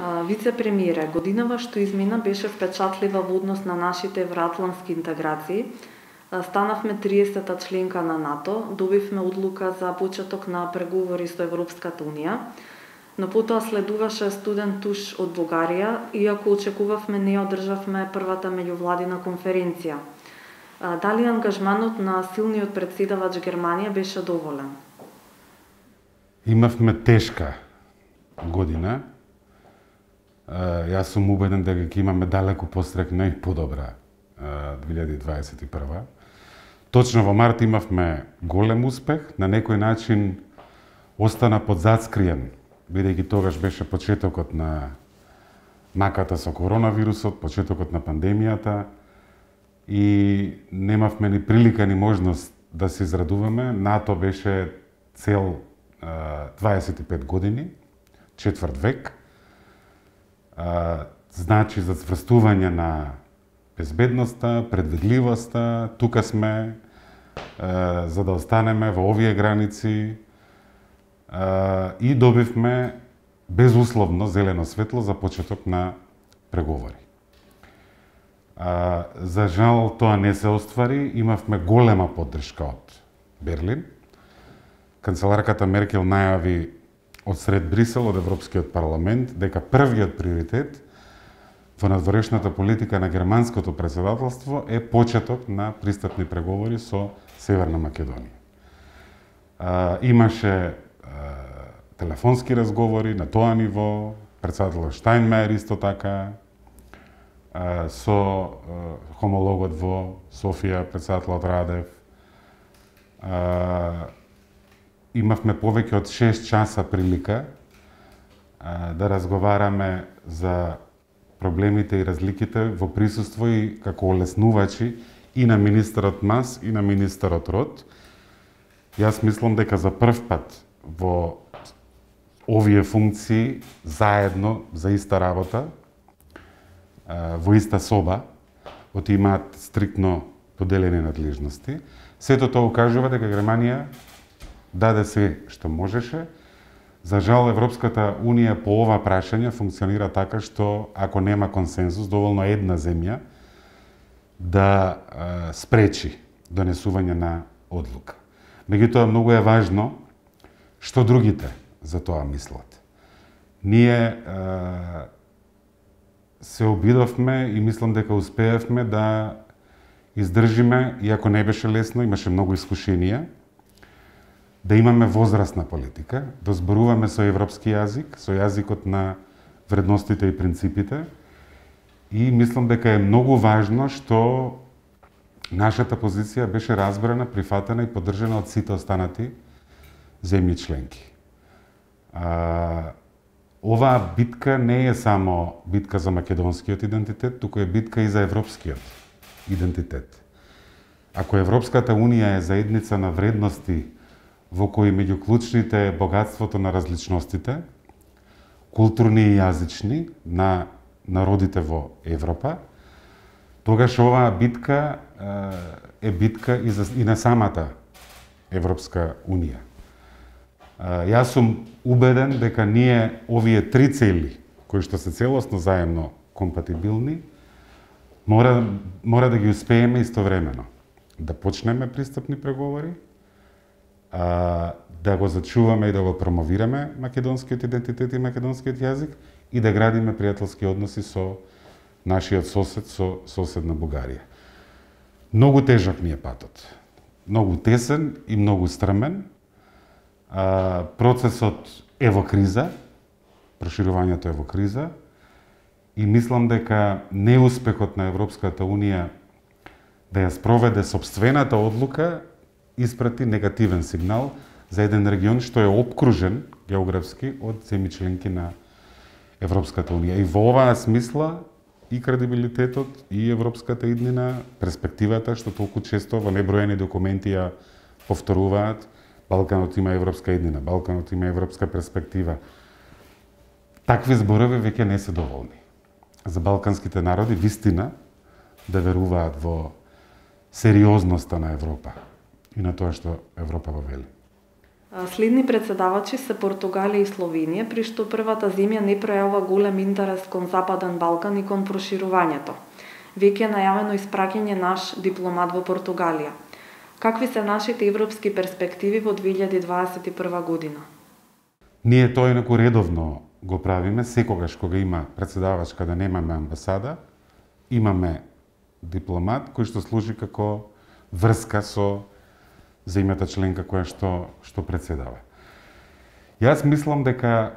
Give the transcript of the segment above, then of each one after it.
Вице-премиере, годинава што измина беше впечатлива во однос на нашите евроатлантски интеграции. Станавме 30-та членка на НАТО, добивме одлука за почеток на преговори со Европската Унија, но потоа следуваше студен туш од Бугарија, иако очекувавме не одржавме првата меѓувладина конференција. Дали ангажманот на силниот претседавач Германија беше доволен? Имавме тешка година. Јас сум убеден дека ќе имаме далеку пострекна и подобра 2021. Точно во март имавме голем успех, на некој начин остана подзацкриен, бидејќи тогаш беше почетокот на маката со коронавирусот, почетокот на пандемијата и немавме ни прилика ни можност да се израдуваме. НАТО беше цел 25 години, четврт век. Значи за цврстување на безбедноста, предвидливоста, тука сме за да останеме во овие граници и добивме безусловно зелено светло за почеток на преговори. За жал тоа не се оствари, имавме голема поддршка од Берлин. Канцеларката Меркел најави од сред Брисел, од Европскиот парламент, дека првиот приоритет во надворешната политика на германското председателство е почеток на пристапни преговори со Северна Македонија. Имаше телефонски разговори на тоа ниво, председателот Штајнмајер исто така, со хомологот во Софија, председателот Радев. Имавме повеќе од 6 часа прилика да разговараме за проблемите и разликите во присуство и како олеснувачи и на министерот Мас и на министерот Рот. Јас мислам дека за прв пат во овие функции заедно за иста работа, во иста соба, оти имаат стриктно поделени надлежности. Сето тоа укажува дека Германија даде се што можеше. За жал, Европската Унија по ова прашање функционира така што ако нема консензус, доволно една земја да спречи донесување на одлука. Меѓутоа, многу е важно што другите за тоа мислат. Ние се обидовме и мислам дека успеевме да издржиме, иако не беше лесно, имаше многу искушенија, да имаме возрастна политика, да зборуваме со европски јазик, со јазикот на вредностите и принципите. И мислам дека е многу важно што нашата позиција беше разбрана, прифатена и поддржана од сите останати земји членки. Оваа битка не е само битка за македонскиот идентитет, туку е битка и за европскиот идентитет. Ако Европската Унија е заедница на вредности во кои меѓу клучните е богатството на различностите, културни и јазични, на народите во Европа, тогаш оваа битка е битка и на самата Европска Унија. Јас сум убеден дека ние овие три цели, кои што се целосно заедно компатибилни, мора да ги успееме истовремено. Да почнеме пристапни преговори, да го зачуваме и да го промовираме македонскиот идентитет и македонскиот јазик и да градиме пријателски односи со нашиот сосед, со соседна Бугарија. Многу тежок ни е патот. Многу тесен и многу стрмен. Процесот е во криза, проширувањето е во криза и мислам дека неуспехот на Европската Унија да ја спроведе собствената одлука испрати негативен сигнал за еден регион што е опкружен географски од земји членки на Европската Унија. И во оваа смисла и кредибилитетот и европската иднина, перспективата што толку често во неброени документи ја повторуваат, Балканот има европска иднина, Балканот има европска перспектива. Такви зборови веќе не се доволни. За балканските народи вистина да веруваат во сериозноста на Европа и на тоа што Европа го вели. Следни председавачи се Португалија и Словенија, при што првата земја не пројавува голем интерес кон Западен Балкан и кон проширувањето. Веќе е најавено испраќање наш дипломат во Португалија. Какви се нашите европски перспективи во 2021 година? Ние тоа инаку редовно го правиме, секогаш кога има председавач каде немаме амбасада, имаме дипломат кој што служи како врска со земјата членка која што председава. Јас мислам дека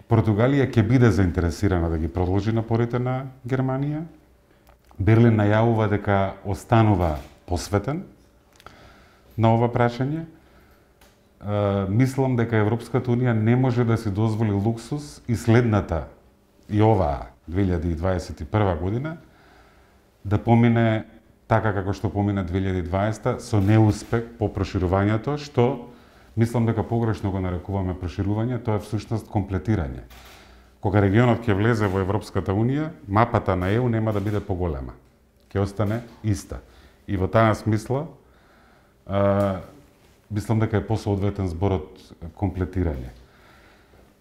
Португалија ќе биде заинтересирана да ги продолжи напорите на Германија. Берлин најавува дека останува посветен на ова прашање. Мислам дека Европската Унија не може да си дозволи луксус и следната, и оваа 2021 година, да помине така како што помина 2020 со неуспех по проширувањето, што мислам дека погрешно го нарекуваме проширување, тоа е всушност комплетирање. Кога регионот ќе влезе во Европската Унија, мапата на ЕУ нема да биде поголема. Ќе остане иста. И во таа смисла, мислам дека е посоодветен зборот комплетирање.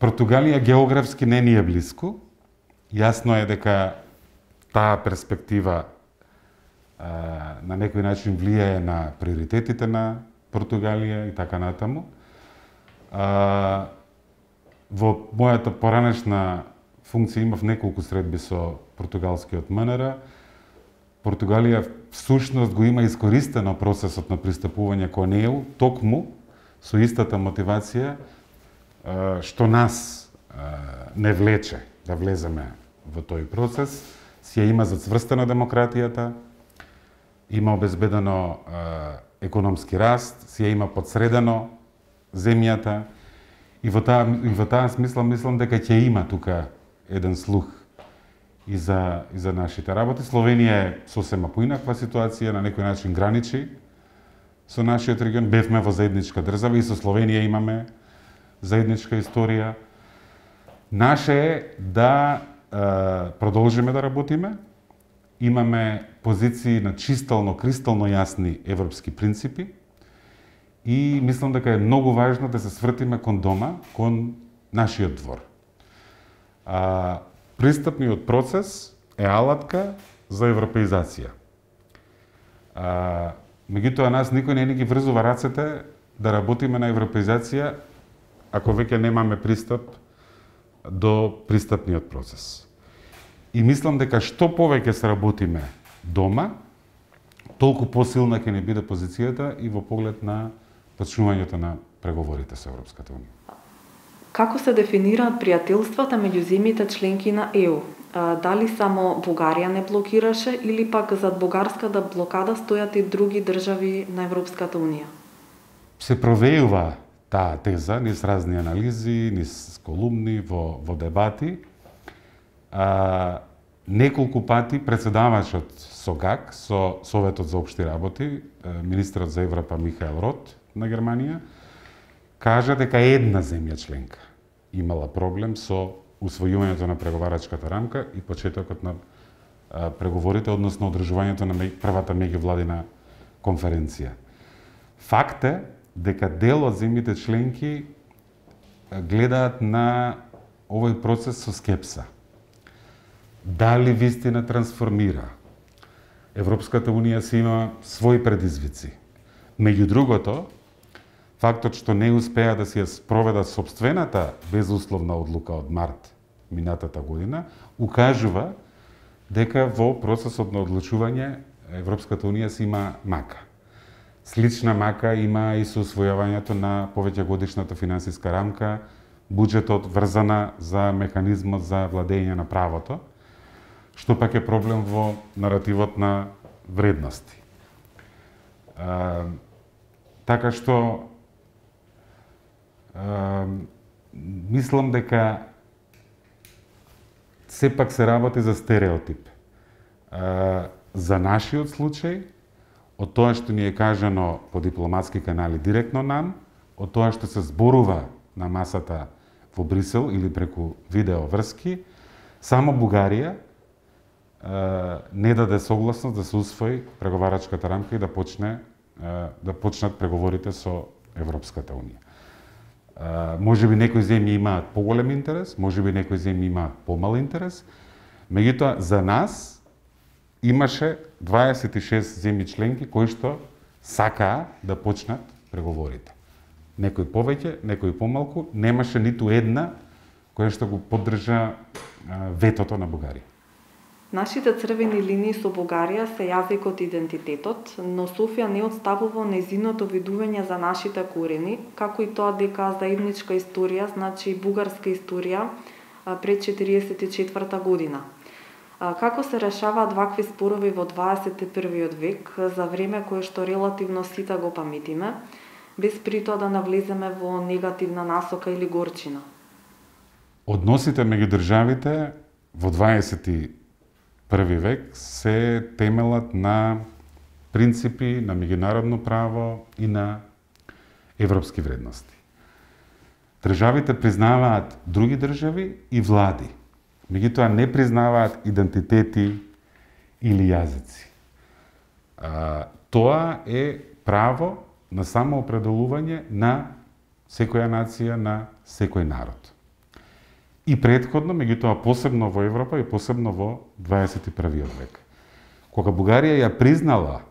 Португалија географски не ни е блиску. Јасно е дека таа перспектива на некој начин влијае на приоритетите на Португалија и така натаму. Во мојата поранешна функција имав неколку средби со португалскиот МНР. Португалија всушност го има искористено процесот на пристапување кон ЕУ, токму со истата мотивација што нас не влече да влеземе во тој процес. Си ја има зацврстена демократијата, има обезбедено економски раст, си ја има подсредено земјата и во таа смисла мислам дека ќе има тука еден слух и за нашите работи. Словенија е сосема поинаква ситуација, на некој начин граничи со нашиот регион. Бевме во заедничка држава и со Словенија имаме заедничка историја. Наше е да продолжиме да работиме. Имаме позиции на чистално, кристално јасни европски принципи и мислам дека е многу важно да се свртиме кон дома, кон нашиот двор. Пристапниот процес е алатка за европеизација. Меѓутоа, нас никој не ни ги врзува рацете да работиме на европеизација ако веќе немаме пристап до пристапниот процес. И мислам дека што повеќе се работиме дома, толку посилна ќе ни биде позицијата и во поглед на почнувањето на преговорите со Европската Унија. Како се дефинираат пријателствата меѓу земјите членки на ЕУ? Дали само Бугарија не блокираше или пак зад бугарската блокада стојат и други држави на Европската Унија? Се провејува таа теза низ разни анализи, низ колумни, во дебати. Неколку пати председавачот СОГАК, со Советот за општи работи, министерот за Европа Михаел Рот на Германија, кажа дека една земја членка имала проблем со усвојувањето на преговарачката рамка и почетокот на преговорите, односно одржувањето на првата меѓувладина конференција. Факт е дека дел од земјите членки гледаат на овој процес со скепса. Дали вистина трансформира? Европската Унија си има своји предизвици. Меѓу другото, фактот што не успеа да си ја спроведат сопствената безусловна одлука од март минатата година, укажува дека во процесот на одлучување Европската Унија си има мака. Слична мака има и со усвојувањето на повеќе годишната финансиска рамка, буџетот врзана за механизмот за владење на правото, што пак е проблем во наративот на вредности. Така што мислам дека сепак се работи за стереотип. За нашиот случај, од тоа што ни е кажано по дипломатски канали директно нам, од тоа што се зборува на масата во Брисел или преку видеоврски, само Бугарија не даде согласност да се усвои преговарачката рамка и да почнат преговорите со Европската унија. Може би некои земји имаат поголем интерес, може би некои земји имаат помал интерес, меѓутоа за нас имаше 26 земји членки кои што сакаа да почнат преговорите. Некои повеќе, некои помалку, немаше ниту една која што го поддржа ветото на Бугарија. Нашите црвени линии со Бугарија се јазикот и идентитетот, но Софија не отставува нејзиното видување за нашите корени, како и тоа дека заедничка историја, значи бугарска историја пред 44 година. Како се решаваат вакви спорови во 21 век, за време кое што релативно сите го паметиме, без при тоа да навлеземе во негативна насока или горчина? Односите меѓу државите во 21 век се темелат на принципи на меѓународно право и на европски вредности. Државите признаваат други држави и влади, меѓутоа не признаваат идентитети или јазици. Тоа е право на самоопределување на секоја нација, на секој народ. И претходно, меѓутоа посебно во Европа и посебно во 21 век. Кога Бугарија ја признала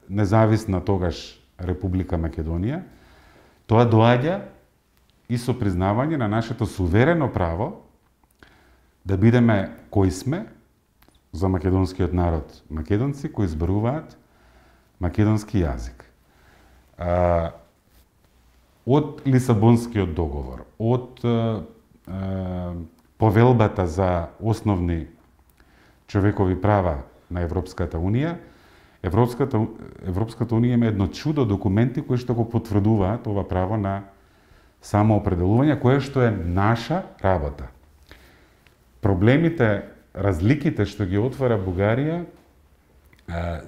независна тогаш Република Македонија, тоа доаѓа и со признавање на нашето суверено право да бидеме кои сме, за македонскиот народ македонци кои зборуваат македонски јазик. Од Лисабонскиот договор, од повелбата за основни човекови права на Европската унија, Европската унија има едно чудо документи кои што го потврдуваат ова право на самоопределување, кое што е наша работа. Проблемите, разликите што ги отвара Бугарија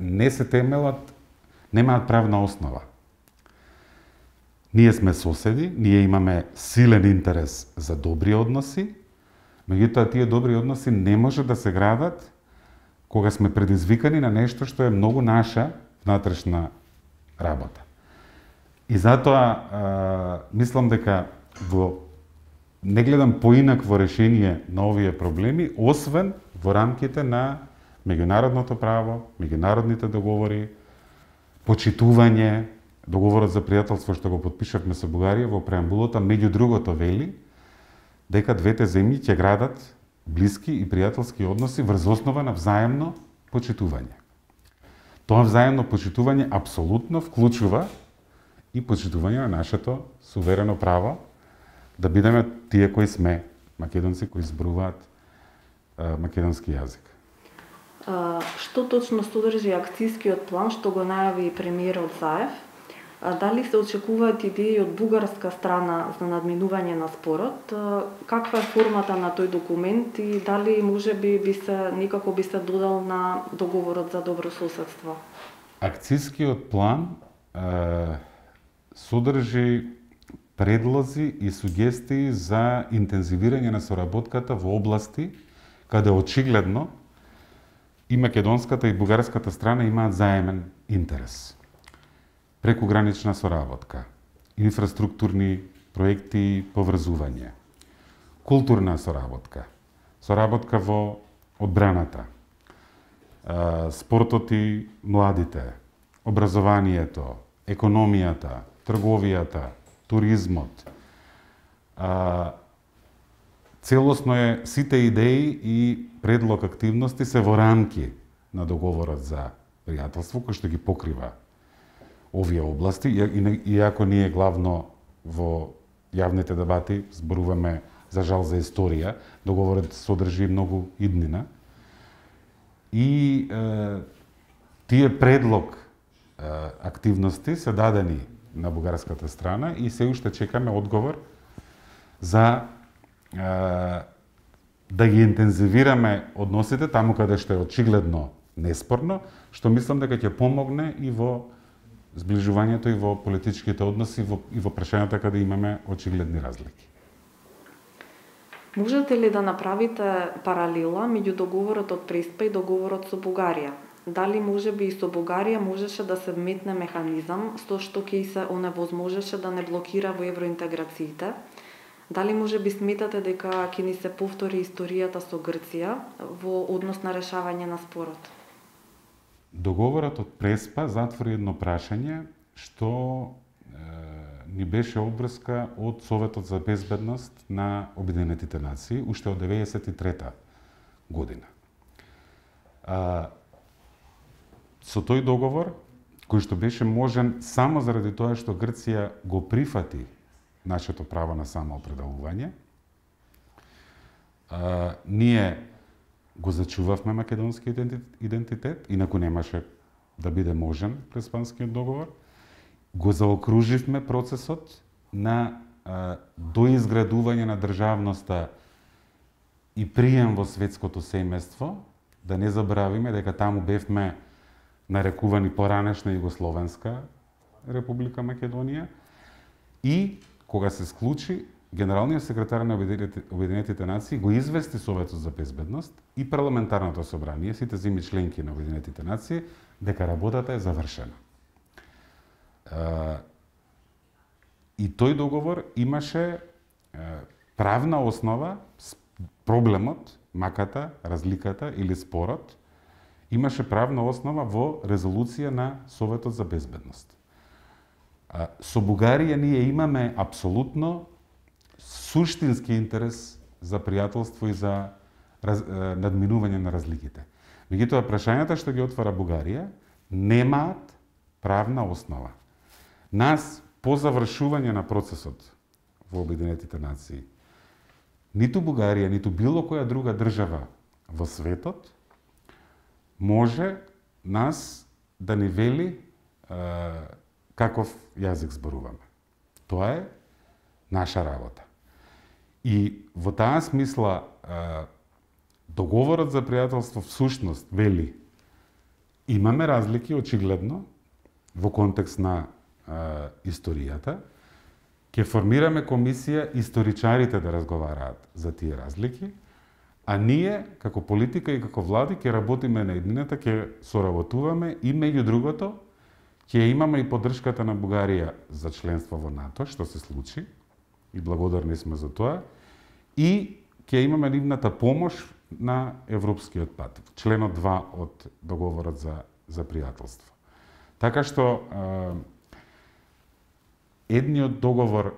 не се темелат, немаат правна основа. Ние сме соседи, ние имаме силен интерес за добри односи, меѓутоа тие добри односи не може да се градат кога сме предизвикани на нешто што е многу наша внатрешна работа. И затоа мислам дека не гледам поинакво решение на овие проблеми, освен во рамките на меѓународното право, меѓународните договори, почитување. Договорот за пријателство што го потпишавме со Бугарија во преамбулата, меѓу другото вели дека двете земји ќе градат блиски и пријателски односи врз основа на взаемно почитување. Тоа взаемно почитување апсолутно вклучува и почитување на нашето суверено право да бидеме тие кои сме, македонци кои зборуваат македонски јазик. Што точно содржи акцијскиот план што го најави премиерот Заев? Дали се очекуваат идеи од бугарска страна за надминување на спорот? Каква е формата на тој документ и дали можеби некако би се додал на договорот за добрососедство? Акцијскиот план содржи предлози и сугестии за интензивирање на соработката во области каде очигледно и македонската и бугарската страна имаат заемен интерес. Прекугранична соработка, инфраструктурни проекти и поврзување, културна соработка, соработка во одбраната, спортот и младите, образованието, економијата, трговијата, туризмот. Целосно е сите идеи и предлог активности се во рамки на договорот за пријателство кој што ги покрива овие области, иако ние главно во јавните дебати зборуваме за жал за историја, договорот содржи многу иднина. И тие предлог активности се дадени на бугарската страна и се уште чекаме одговор за да ги интензивираме односите таму каде што е очигледно неспорно, што мислам дека ќе помогне и во зближувањето и во политичките односи и во прашањата каде имаме очигледни разлики. Можете ли да направите паралела меѓу договорот од Преспа и договорот со Бугарија? Дали можеби и со Бугарија можеше да се вметне механизам со што ќе се оневозможеше да не блокира во евроинтеграциите? Дали можеби сметате дека ќе ни се повтори историјата со Грција во однос на решавање на спорот? Договорот од Преспа затвори едно прашање што ни беше обврска од Советот за безбедност на Обединетите нации уште од 1993 година. Со тој договор, кој што беше можен само заради тоа што Грција го прифати нашето право на самоопределување, ние го зачувавме македонскиот идентитет, инаку немаше да биде можен Преспанскиот договор. Го заокруживме процесот на доизградување на државноста и прием во светското семејство, да не забравиме дека таму бевме нарекувани поранешна Југословенска Република Македонија и кога се склучи, генералниот секретар на Обединетите нации го извести Советот за безбедност и парламентарното собрание, сите земи членки на Обединетите нации, дека работата е завршена. И тој договор имаше правна основа, проблемот, маката, разликата или спорот, имаше правна основа во резолуција на Советот за безбедност. Со Бугарија ние имаме апсолутно суштински интерес за пријателство и за надминување на разликите. Меѓутоа, прашањата што ги отвара Бугарија немаат правна основа. Нас, по завршување на процесот во Обединетите нации, ниту Бугарија, ниту било која друга држава во светот може нас да ни вели каков јазик зборуваме. Тоа е наша работа. И во таа смисла договорот за пријателство всушност вели имаме разлики очигледно во контекст на историјата, ќе формираме комисија историчарите да разговараат за тие разлики, а ние како политика и како влади ќе работиме на еднината, ќе соработуваме и меѓу другото ќе имаме и поддршката на Бугарија за членство во НАТО, што се случи и благодарни сме за тоа, и ќе имаме нивната помош на европскиот пат, членот 2 од договорот за пријателство. Така што едниот договор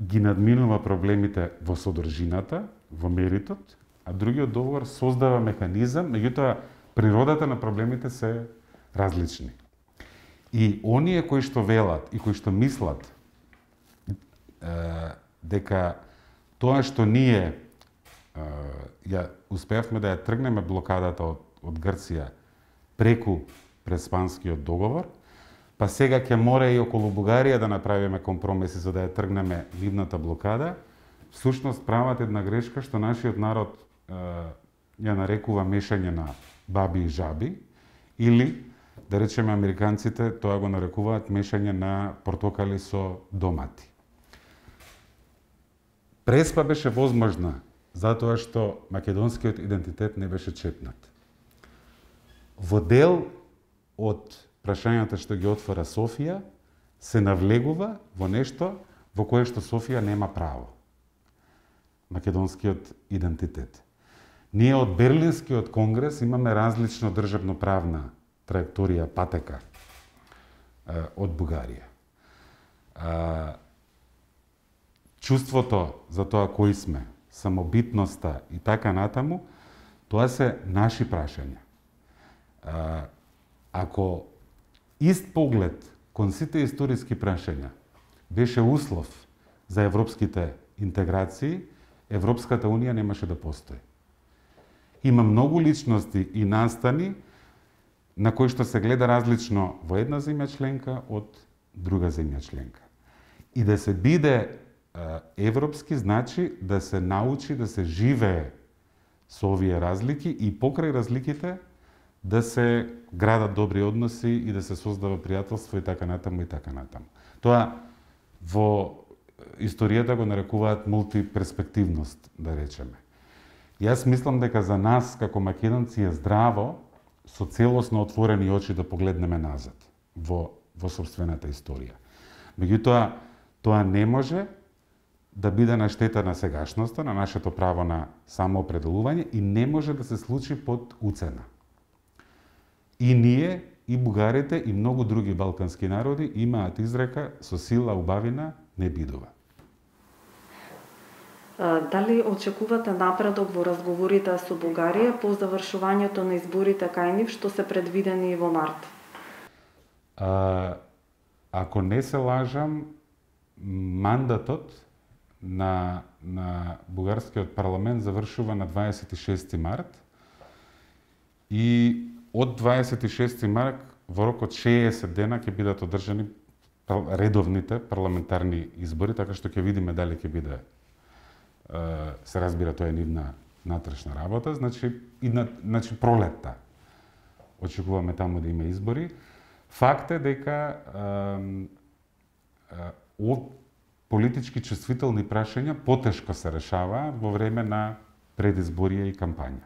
ги надминува проблемите во содржината, во меритот, а другиот договор создава механизам, меѓутоа природата на проблемите се различни. И оние кои што велат и кои што мислат дека тоа што ние ја успеавме да ја тргнеме блокадата од Грција преку Преспанскиот договор, па сега ќе мора и околу Бугарија да направиме компромиси за да ја тргнеме нивната блокада, всушност прават една грешка што нашиот народ ја нарекува мешање на баби и жаби, или, да речеме, американците тоа го нарекуваат мешање на портокали со домати. Преспа беше возможна затоа што македонскиот идентитет не беше чепнат. Во дел од прашањата што ги отвора Софија, се навлегува во нешто во кое што Софија нема право. Македонскиот идентитет. Ние од Берлинскиот конгрес имаме различно државно-правна траекторија, патека од Бугарија. Чувството за тоа кои сме, самобитноста и така натаму, тоа се наши прашања. Ако ист поглед кон сите историски прашања беше услов за европските интеграции, Европската Унија немаше да постои. Има многу личности и настани на кои што се гледа различно во една земја членка од друга земја членка. И да се биде европски значи да се научи да се живее со овие разлики и покрај разликите да се градат добри односи и да се создава пријателство и така натаму и така натаму. Тоа во историјата го нарекуваат мултиперспективност, да речеме. Јас мислам дека за нас како македонци е здраво со целосно отворени очи да погледнеме назад во сопствената историја. Меѓутоа, тоа не може да биде на штета на сегашноста, на нашето право на самоопределување и не може да се случи под уцена. И ние, и бугарите, и многу други балкански народи имаат изрека со сила убавина не бидува. Дали очекувате напредок во разговорите со Бугарија по завршувањето на изборите кај нив што се предвидени во март? Ако не се лажам, мандатот на бугарскиот парламент завршува на 26 март и од 26 март во рок од 60 дена ќе бидат одржани редовните парламентарни избори, така што ќе видиме дали ќе биде, се разбира, тоа е нивна натрешна работа, значи пролетта. Очекуваме таму да има избори. Факт е дека политички чувствителни прашања потешко се решаваат во време на предизборија и кампања.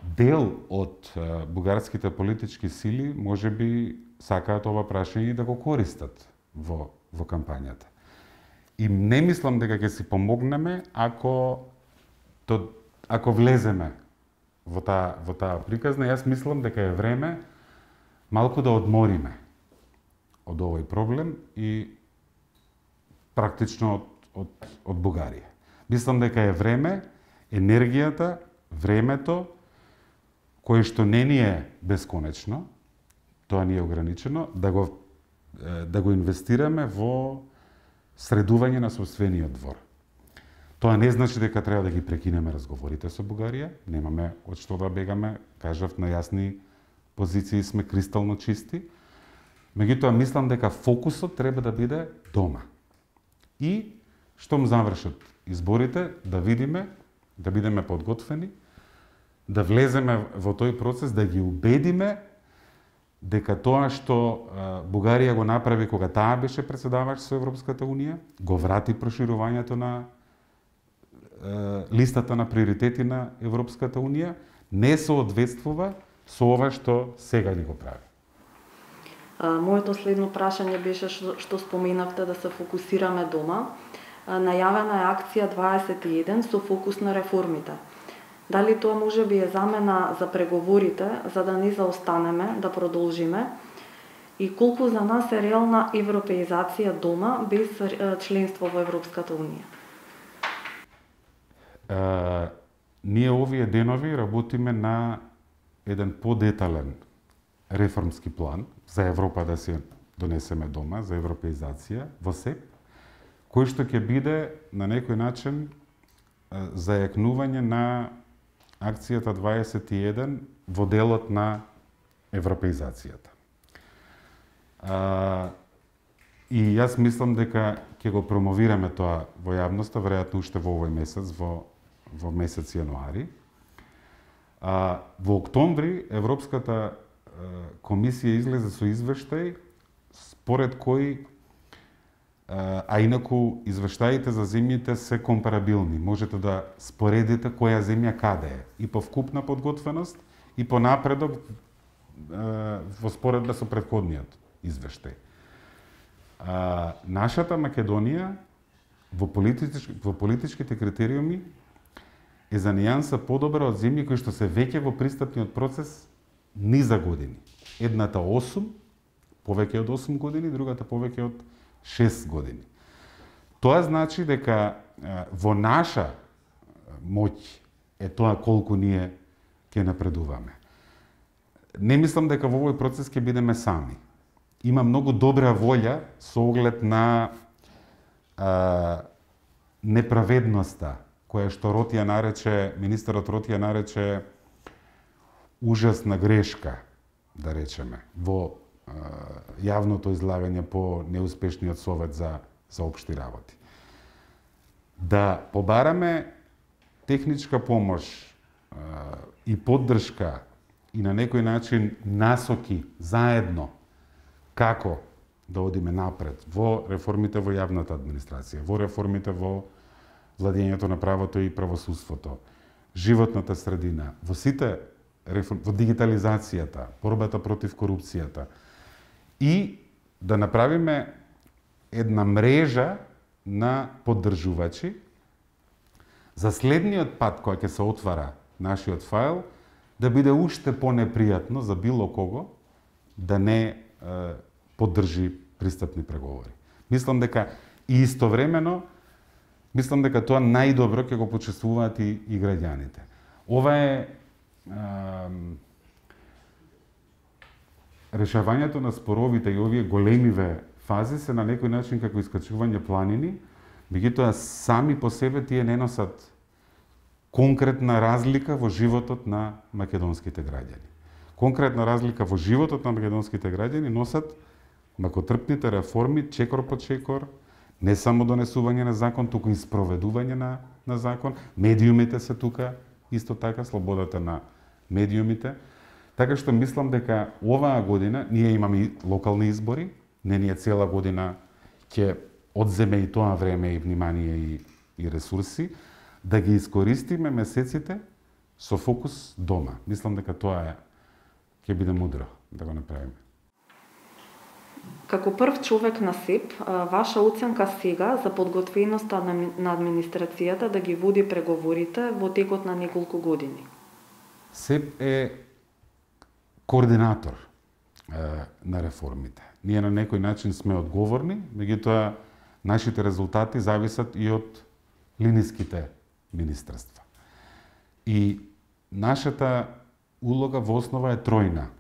Дел од бугарските политички сили можеби сакаат ова прашање да го користат во кампањата. И не мислам дека ќе си помогнеме ако влеземе во таа приказна. Јас мислам дека е време малку да одмориме од овој проблем и практично од Бугарија. Мислам дека е време енергијата, времето, кое што не ни е бесконечно, тоа ни е ограничено, да го инвестираме во средување на сопствениот двор. Тоа не значи дека треба да ги прекинеме разговорите со Бугарија, немаме од што да бегаме, кажав, на јасни позиции сме кристално чисти. Меѓутоа мислам дека фокусот треба да биде дома. И штом завршат изборите, да видиме, да бидеме подготвени, да влеземе во тој процес, да ги убедиме дека тоа што Бугарија го направи кога таа беше председавач со Европската Унија, го врати проширувањето на листата на приоритети на Европската Унија, не соодветствува со ова што сега ни го прави. Моето следно прашање беше што споменавте да се фокусираме дома. Најавена е акција 21 со фокус на реформите. Дали тоа може би е замена за преговорите, за да не заостанеме, да продолжиме? И колку за нас е реална европеизација дома без членство во Европската Унија? Ние овие денови работиме на еден подетален реформски план за Европа да се донесеме дома, за европеизација во СЕП, кој што ќе биде на некој начин зајакнување на акцијата 21 во делот на европеизацијата. И јас мислам дека ќе го промовираме тоа во јавноста, веројатно уште во овој месец, во месец јануари. Во октомври Европската комисија излезе со извештај според кој, а инаку извештаите за земјите се компарабилни. Можете да споредите која земја каде е, и по вкупна подготвеност, и по напредок во споредба со претходниот извештај. Нашата Македонија во политичките критериуми е за нијанса подобра од земји кои што се веќе во пристапниот процес низа години. Едната 8, повеќе од 8 години, другата повеќе од 6 години. Тоа значи дека во наша моќ е тоа колку ние ќе напредуваме. Не мислам дека во овој процес ќе бидеме сами. Има многу добра волја со оглед на неправедноста која што министерот Роти ја нарече ужасна грешка, да речеме, во јавното излагање по неуспешниот совет за општи работи. Да побараме техничка помош и поддршка и на некој начин насоки заедно како да одиме напред во реформите во јавната администрација, во реформите во владењето на правото и правосудството, животната средина, во сите во дигитализацијата, борбата против корупцијата и да направиме една мрежа на поддржувачи за следниот пат кога ќе се отвара нашиот файл, да биде уште понепријатно за било кого да не поддржи пристапни преговори. Мислам дека и истовремено мислам дека тоа најдобро ќе го почувствуваат и граѓаните. Ова е решавањето на споровите и овие големиве фази се на некој начин како искачување планини, меѓутоа сами по себе тие не носат конкретна разлика во животот на македонските граѓани. Конкретна разлика во животот на македонските граѓани носат макотрпните реформи чекор по чекор, не само донесување на закон, туку и спроведување на закон. Медиумите се тука, исто така, слободата на медиумите. Така што мислам дека оваа година ние имаме и локални избори, не ние цела година ќе одземе и тоа време и внимание и ресурси, да ги искористиме месеците со фокус дома. Мислам дека тоа ќе биде мудро да го направиме. Како прв човек на СЕП, ваша оценка сега за подготвеноста на администрацијата да ги води преговорите во текот на неколку години? СЕП е координатор на реформите. Ние на некој начин сме одговорни, меѓутоа нашите резултати зависат и од линиските министерства. И нашата улога во основа е тројна.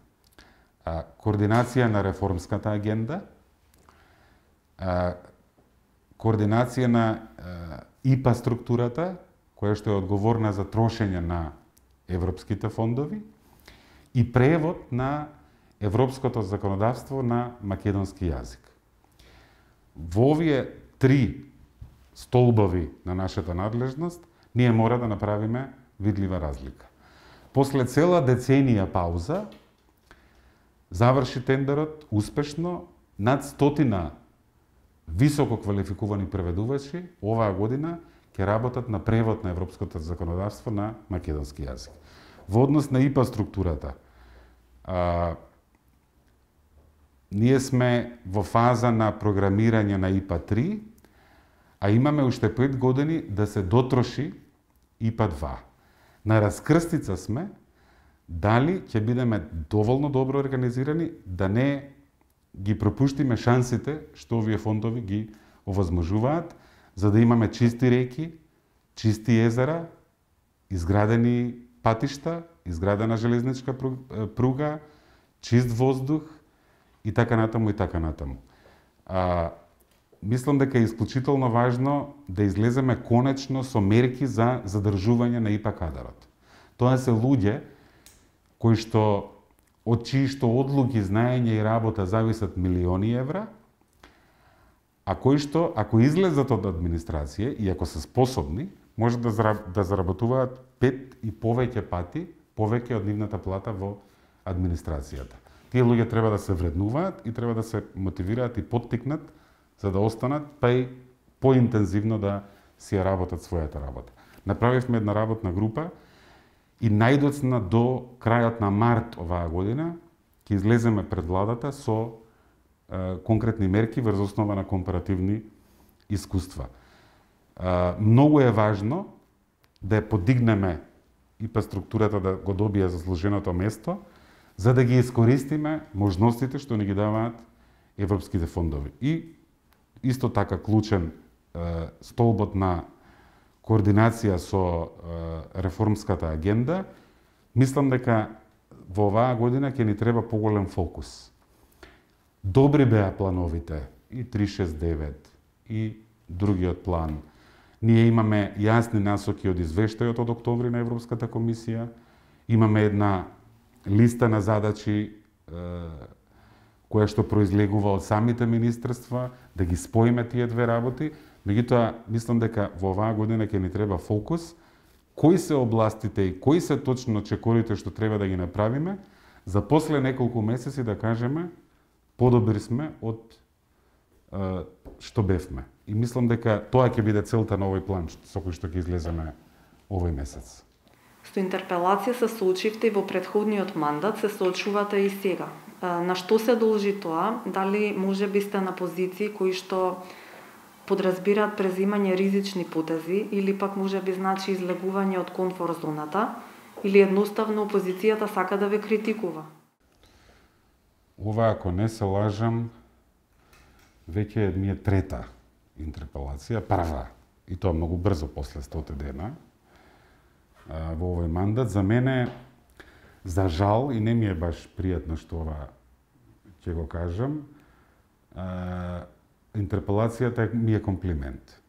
Координација на реформската агенда, координација на ИПА структурата, која што е одговорна за трошење на европските фондови, и превод на европското законодавство на македонски јазик. Во овие три столбови на нашата надлежност, ние мора да направиме видлива разлика. После цела деценија пауза, заврши тендерот успешно, над 100 високо квалификувани преведувачи оваа година ќе работат на превод на европското законодавство на македонски јазик. Во однос на ИПА структурата, ние сме во фаза на програмирање на ИПА 3, а имаме уште 5 години да се дотроши ИПА 2. На раскрстица сме дали ќе бидеме доволно добро организирани да не ги пропуштиме шансите што овие фондови ги овозможуваат, за да имаме чисти реки, чисти езера, изградени патишта, изградена железничка пруга, чист воздух и така натаму и така натаму. Мислам дека е исклучително важно да излеземе конечно со мерки за задржување на ИПА кадарот. Тоа се луѓе кои што од чии што одлуки, знаење и работа зависат милиони евра, а кои што ако излезат од администрација и ако се способни, може да заработуваат 5 и повеќе пати повеќе од нивната плата во администрацијата. Тие луѓе треба да се вреднуваат и треба да се мотивираат и поттикнат за да останат па и поинтензивно да си ја работат својата работа. Направивме една работна група и најдоцна до крајот на март оваа година ќе излеземе пред владата со конкретни мерки врз основа на компаративни искуства. Многу е важно да ја подигнеме ИПА структурата да го добие заслуженото место, за да ги искористиме можностите што ни ги даваат европските фондови. И исто така клучен столбот на координација со реформската агенда, мислам дека во оваа година ќе ни треба поголем фокус. Добри беа плановите, и 369, и другиот план. Ние имаме јасни насоки од извештајот од октомври на Европската комисија, имаме една листа на задачи која што произлегува од самите министерства, да ги споиме тие две работи. Меѓутоа, мислам дека во оваа година ќе ни треба фокус, кои се областите и кои се точно чекорите што треба да ги направиме, за после неколку месеци да кажеме подобри сме од што бевме. И мислам дека тоа ќе биде целта на овој план со кој што ќе излеземе овој месец. Со интерпелација се соочивте и во претходниот мандат, се соочувате и сега. На што се должи тоа? Дали може би сте на позиции кои што подразбираат презимање ризични потези или пак може би значи излегување од комфорт зоната или едноставно опозицијата сака да ве критикува? Ова, ако не се лажам, веќе ми е трета интерпелација, прва, и тоа многу брзо после 100 дена во овој мандат. За мене, за жал, и не ми е баш пријатно што ова ќе го кажам, интерпелацијата ми е комплимент.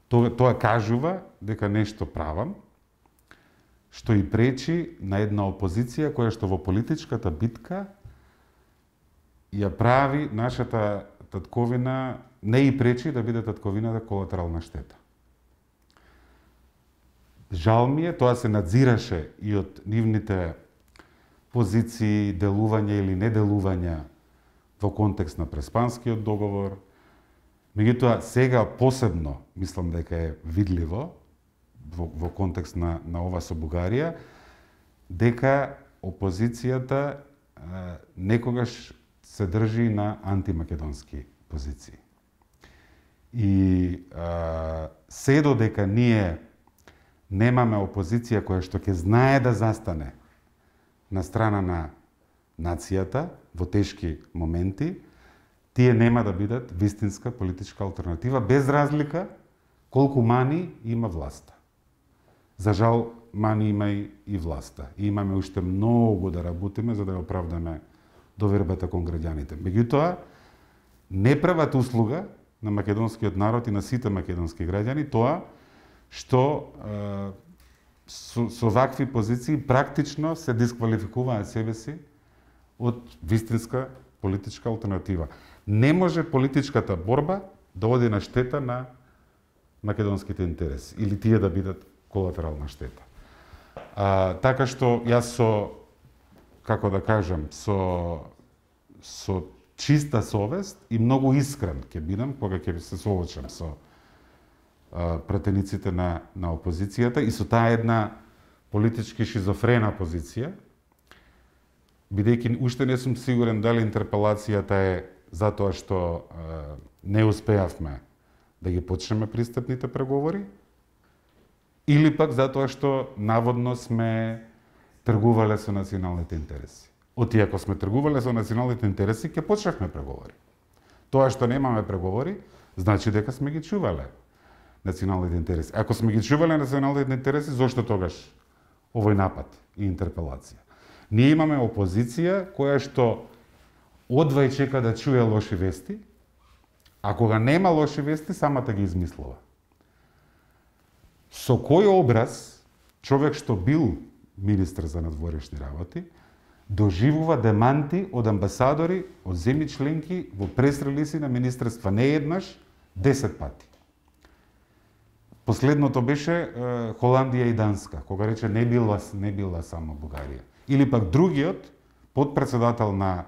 Тоа кажува дека нешто правам, што и пречи на една опозиција која што во политичката битка ја прави нашата татковина, не и пречи да биде татковината колатерална штета. Жал ми е, тоа се надзираше и од нивните позиции, делување или неделување во контекст на Преспанскиот договор. Меѓутоа, сега посебно, мислам дека е видливо, во контекст на ова со Бугарија, дека опозицијата некогаш се држи на антимакедонски позиции. И се додека ние немаме опозиција која што ќе знае да застане на страна на нацијата во тешки моменти, тие нема да бидат вистинска политичка алтернатива, без разлика колку мани има власта. За жал, мани има и власта. И имаме уште многу да работиме за да ја оправдаме довербата кон граѓаните. Меѓутоа, не прават услуга на македонскиот народ и на сите македонски граѓани тоа што со вакви позиции практично се дисквалификуваат себе си од вистинска политичка алтернатива. Не може политичката борба да оди на штета на македонските интереси или тие да бидат колатерална штета. Така што јас како да кажам, со чиста совест и многу искрен ќе бидам кога ќе се соочам со пратениците на опозицијата и со таа една политички шизофрена позиција, бидејќи уште не сум сигурен дали интерпелацијата е затоа што не успеавме да ги почнеме пристапните преговори, или пак затоа што наводно сме тргувале со националните интереси. Оти ако сме тргувале со националните интереси, ќе почнавме преговори. Тоа што немаме преговори, значи дека сме ги чувале националните интереси. Ако сме ги чувале националните интереси, зошто тогаш овој напад и интерпелација? Ние имаме опозиција која што одва и чека да чуе лоши вести, а кога нема лоши вести, самата ги измислува. Со кој образ човек што бил министр за надворешни работи доживува деманти од амбасадори од земји членки во прес-релиси на министерства не еднаш, 10 пати. Последното беше Холандија и Данска, кога рече не била само Бугарија. Или пак другиот подпредседател на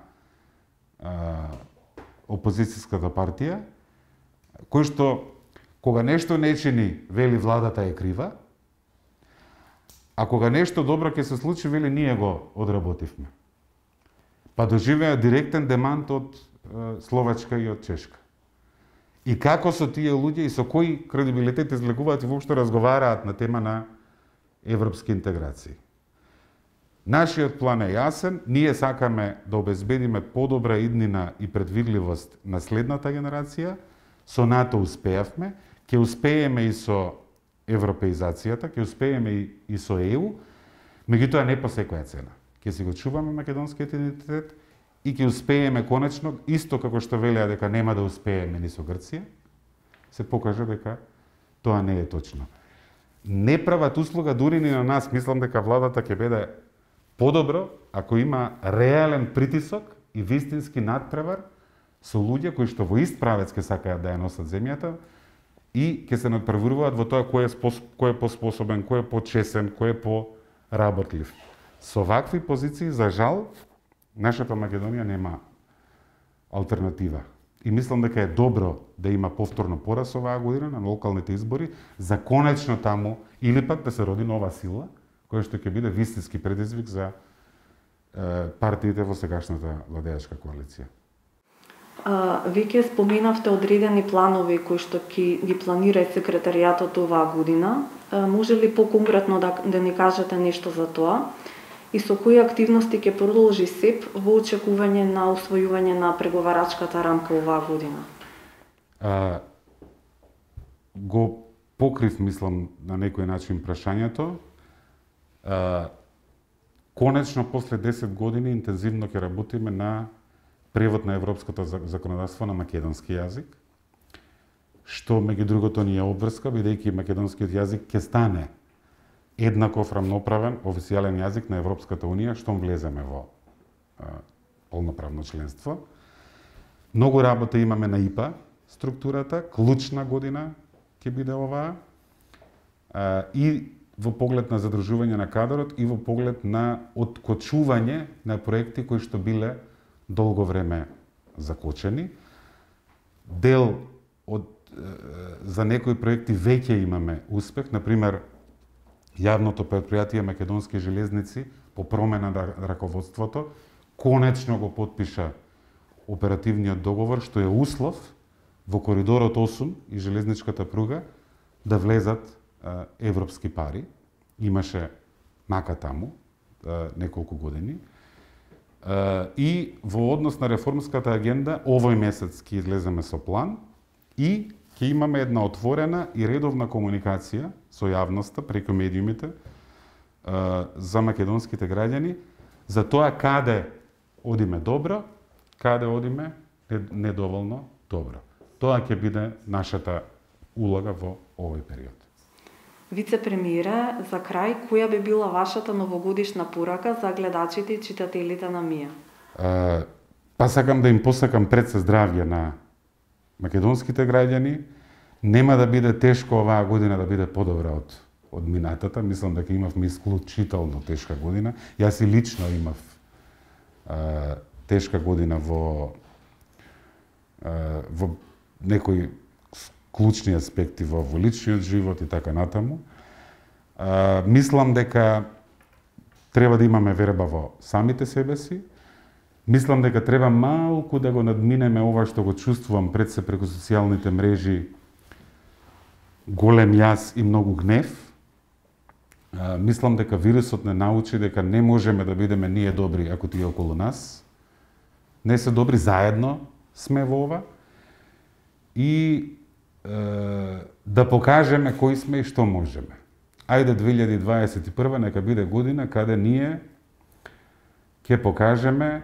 опозицијската партија, кој што кога нешто не чини, вели владата е крива, а кога нешто добро ќе се случи, вели ние го одработивме. Па доживеа директен демант од Словачка и од Чешка. И како со тие луѓе и со кој кредибилитет излегуваат и воопшто разговараат на тема на европски интеграции. Нашиот план е јасен, ние сакаме да обезбедиме подобра иднина и предвидливост на следната генерација. Со НАТО успеавме, ќе успееме и со европеизацијата, ќе успееме и со ЕУ, меѓутоа не по секоја цена. Ќе си го чуваме македонскиот идентитет и ќе успееме конечно, исто како што велеа дека нема да успееме ни со Грција, се покажа дека тоа не е точно. Не прават услуга дури ни на нас, мислам дека владата ќе биде подобро ако има реален притисок и вистински надпревар со луѓе кои што во ист правец ќе сакаат да ја носат земјата и ќе се надпреваруваат во тоа кој е поспособен, кој е почесен, кој е поработлив. Со вакви позиции, за жал, нашата Македонија нема алтернатива. И мислам дека е добро да има повторно пораз оваа година на локалните избори, за конечно таму или пак да се роди нова сила, кој што ќе биде вистински предизвик за партиите во сегашната владеачка коалиција. Веќе споменавте одредени планови кои што ги планира и секретаријатот оваа година. Може ли поконкретно да ни кажете нешто за тоа? И со кои активности ќе продолжи СЕП во очекување на усвојување на преговарачката рамка оваа година? Го покрив, мислам, на некој начин прашањето. Конечно, после 10 години интензивно ќе работиме на превод на европското законодавство на македонски јазик, што меѓу другото ни е обврска, бидејќи македонскиот јазик ќе стане еднаков рамноправен официјален јазик на Европската унија, штом влеземе во полноправно членство. Многу работа имаме на ИПА структурата, клучна година ќе биде оваа, и во поглед на задржување на кадрот и во поглед на откочување на проекти кои што биле долго време закочени. За некои проекти веќе имаме успех, например, јавното предпријатие Македонски железници по промена на раководството конечно го потпиша оперативниот договор, што е услов во коридорот 8 и железничката пруга да влезат европски пари. Имаше мака таму неколку години. И во однос на реформската агенда овој месец ќе излеземе со план и ќе имаме една отворена и редовна комуникација со јавноста преку медиумите за македонските граѓани за тоа каде одиме добро, каде одиме недоволно добро. Тоа ќе биде нашата улога во овој период. Вице-премиере, за крај, која би била вашата новогодишна порака за гледачите и читателите на МИА? Па сакам да им посакам пред се здравје на македонските граѓани. Нема да биде тешко оваа година да биде подобра од минатата. Мислам дека имавме исклучително тешка година. Јас и лично имав тешка година во некои клучни аспекти во личниот живот и така натаму. Мислам дека треба да имаме верба во самите себе си. Мислам дека треба малку да го надминеме ова што го чувствувам пред се преку социјалните мрежи, голем јас и многу гнев. Мислам дека вирусот не научи дека не можеме да бидеме ние добри ако тие околу нас не се добри, заедно сме во ова. И да покажеме кои сме и што можеме. Ајде 2021 нека биде година каде ние ќе покажеме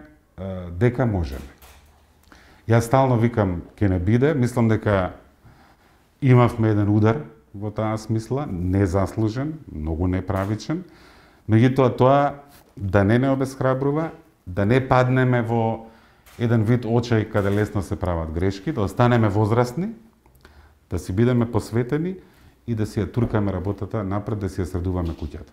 дека можеме. Јас стално викам ќе не биде, мислам дека имавме еден удар во таа смисла, незаслужен, многу неправичен, меѓутоа тоа да не обесхрабрува, да не паднеме во еден вид очај каде лесно се прават грешки, да останеме возрастни, да си бидеме посветени и да си ја туркаме работата напред, да си ја средуваме куќата.